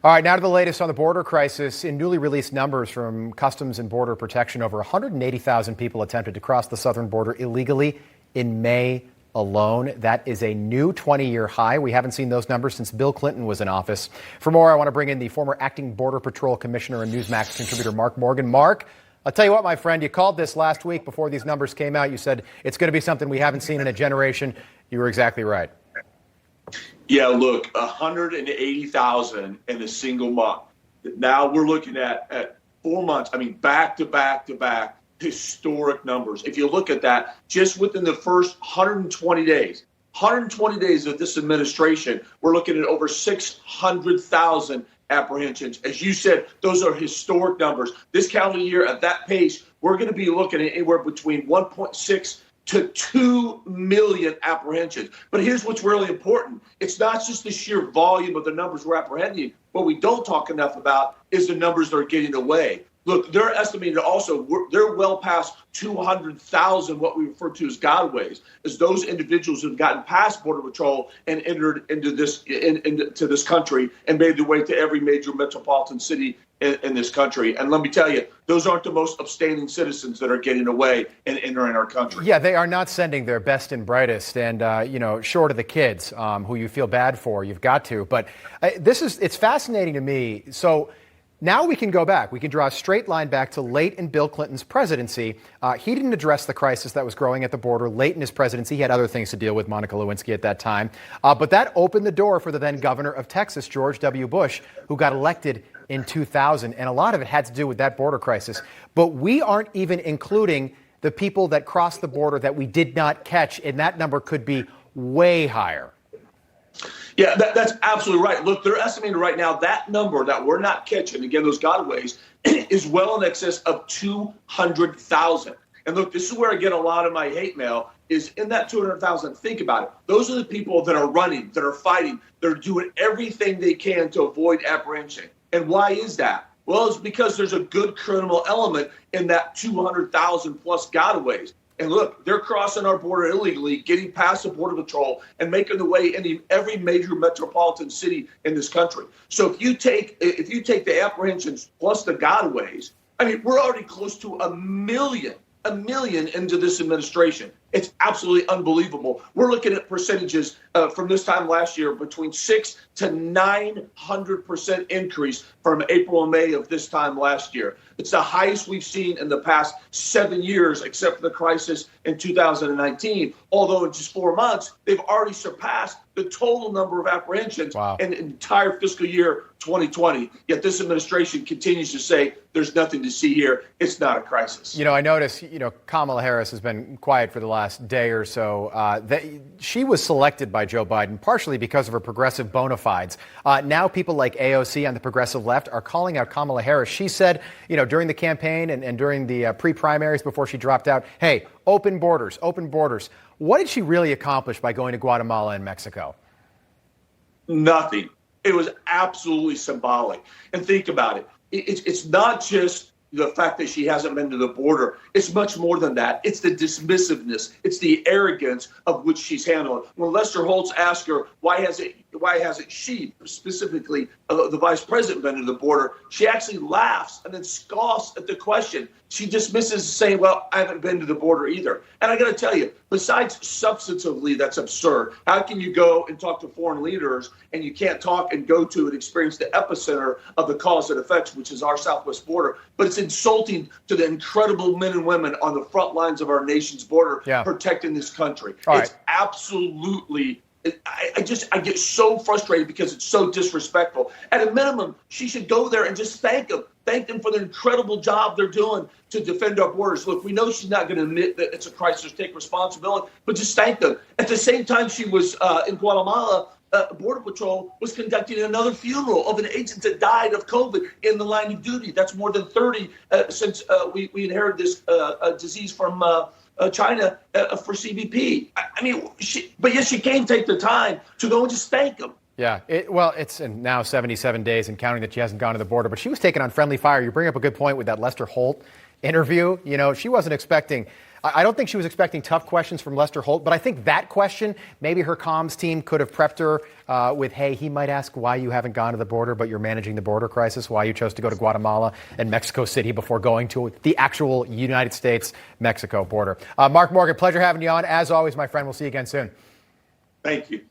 All right, now to the latest on the border crisis. In newly released numbers from Customs and Border Protection, over 180,000 people attempted to cross the southern border illegally in May alone. That is a new 20-year high. We haven't seen those numbers since Bill Clinton was in office. For more, I want to bring in the former acting Border Patrol Commissioner and Newsmax contributor, Mark Morgan. Mark, I'll tell you what, my friend, you called this last week before these numbers came out. You said it's going to be something we haven't seen in a generation. You were exactly right. Yeah, look, 180,000 in a single month. Now we're looking at 4 months. I mean, back to back to back historic numbers. If you look at that, just within the first 120 days of this administration, we're looking at over 600,000 apprehensions. As you said, those are historic numbers. This calendar year, at that pace, we're going to be looking at anywhere between 1.6 to 2 million apprehensions. But here's what's really important. It's not just the sheer volume of the numbers we're apprehending. What we don't talk enough about is the numbers that are getting away. Look, they're estimated also, they're well past 200,000, what we refer to as gotaways, as those individuals who've gotten past Border Patrol and entered into this country and made their way to every major metropolitan city in this country. And let me tell you, those aren't the most upstanding citizens that are getting away and entering our country. Yeah, they are not sending their best and brightest, and short of the kids who you feel bad for, you've got to. But it's fascinating to me. So now we can go back. We can draw a straight line back to late in Bill Clinton's presidency. He didn't address the crisis that was growing at the border late in his presidency. He had other things to deal with, Monica Lewinsky at that time. But that opened the door for the then governor of Texas, George W. Bush, who got elected in 2000. And a lot of it had to do with that border crisis. But we aren't even including the people that crossed the border that we did not catch. And that number could be way higher. Yeah, that's absolutely right. Look, they're estimating right now that number that we're not catching, again, those gotaways, is well in excess of 200,000. And look, this is where I get a lot of my hate mail, is in that 200,000. Think about it. Those are the people that are running, that are fighting, that are doing everything they can to avoid apprehension. And why is that? Well, it's because there's a good criminal element in that 200,000 plus gotaways. And look, they're crossing our border illegally, getting past the Border Patrol and making their way into every major metropolitan city in this country. So if you take the apprehensions plus the gotaways, I mean, we're already close to a million into this administration. It's absolutely unbelievable. We're looking at percentages from this time last year between 600% to 900% increase from April and May of this time last year. It's the highest we've seen in the past 7 years, except for the crisis in 2019. Although in just 4 months, they've already surpassed the total number of apprehensions in the entire fiscal year 2020. Yet this administration continues to say there's nothing to see here. It's not a crisis. You know, I noticed, Kamala Harris has been quiet for the last day or so. She was selected by Joe Biden partially because of her progressive bona fides. Now people like AOC on the progressive left are calling out Kamala Harris. She said, during the campaign and during the pre-primaries before she dropped out, hey, open borders, open borders. What did she really accomplish by going to Guatemala and Mexico? Nothing. It was absolutely symbolic. And think about it. It's not just the fact that she hasn't been to the border. It's much more than that. It's the dismissiveness. It's the arrogance of which she's handled. When Lester Holt asked her, why hasn't she, specifically the vice president, been to the border, she actually laughs and then scoffs at the question. She dismisses saying, well, I haven't been to the border either. And I got to tell you, besides substantively, that's absurd. How can you go and talk to foreign leaders and you can't talk and go to and experience the epicenter of the cause and effects, which is our southwest border? But it's insulting to the incredible men and women on the front lines of our nation's border protecting this country. It's absolutely... I get so frustrated because it's so disrespectful. At a minimum, she should go there and just thank them for the incredible job they're doing to defend our borders. Look, we know she's not going to admit that it's a crisis, take responsibility, but just thank them. At the same time she was in Guatemala, Border Patrol was conducting another funeral of an agent that died of COVID in the line of duty. That's more than 30 since we inherited this disease from China for CBP. But yes, she can take the time to go and just thank them. Yeah, it's now 77 days and counting that she hasn't gone to the border, but she was taking on friendly fire. You bring up a good point with that Lester Holt interview. She wasn't expecting I don't think she was expecting tough questions from Lester Holt, but I think that question, maybe her comms team could have prepped her with, hey, he might ask why you haven't gone to the border, but you're managing the border crisis, why you chose to go to Guatemala and Mexico City before going to the actual United States-Mexico border. Mark Morgan, pleasure having you on. As always, my friend, we'll see you again soon. Thank you.